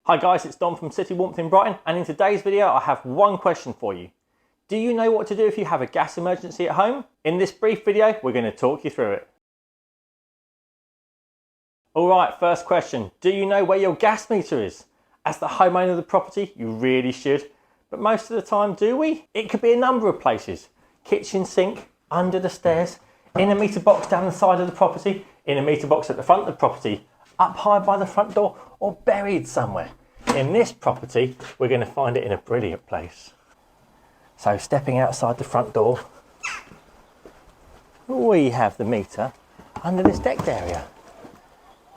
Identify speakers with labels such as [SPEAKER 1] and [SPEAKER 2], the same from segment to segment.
[SPEAKER 1] Hi guys, it's Don from City Warmth in Brighton, and in today's video I have one question for you. Do you know what to do if you have a gas emergency at home? In this brief video we're going to talk you through it. Alright, first question. Do you know where your gas meter is? As the homeowner of the property you really should, but most of the time do we? It could be a number of places. Kitchen sink, under the stairs, in a meter box down the side of the property, in a meter box at the front of the property, up high by the front door, or buried somewhere. In this property, we're going to find it in a brilliant place. So stepping outside the front door, we have the meter under this decked area.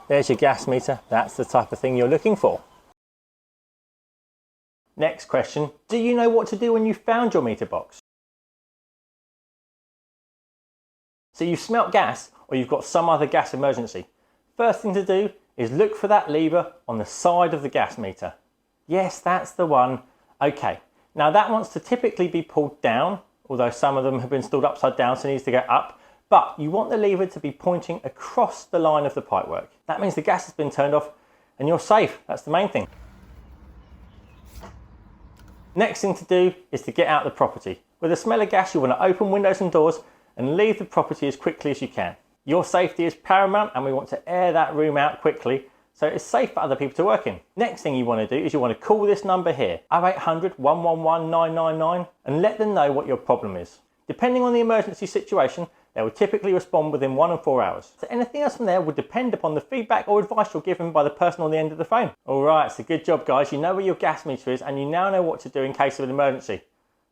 [SPEAKER 1] There's your gas meter. That's the type of thing you're looking for. Next question, do you know what to do when you found your meter box? So you've smelt gas or you've got some other gas emergency. First thing to do is look for that lever on the side of the gas meter. Yes, that's the one. Okay, now that wants to typically be pulled down, although some of them have been installed upside down, so it needs to go up. But you want the lever to be pointing across the line of the pipework. That means the gas has been turned off and you're safe. That's the main thing. Next thing to do is to get out of the property. With a smell of gas, you want to open windows and doors and leave the property as quickly as you can. Your safety is paramount and we want to air that room out quickly so it's safe for other people to work in. Next thing you want to do is you want to call this number here, 0800 111 999, and let them know what your problem is. Depending on the emergency situation, they will typically respond within 1 and 4 hours. So anything else from there would depend upon the feedback or advice you're given by the person on the end of the phone. Alright, so good job guys, you know where your gas meter is and you now know what to do in case of an emergency.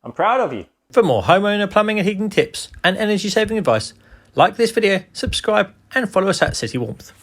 [SPEAKER 1] I'm proud of you.
[SPEAKER 2] For more homeowner plumbing and heating tips and energy saving advice, like this video, subscribe and follow us at City Warmth.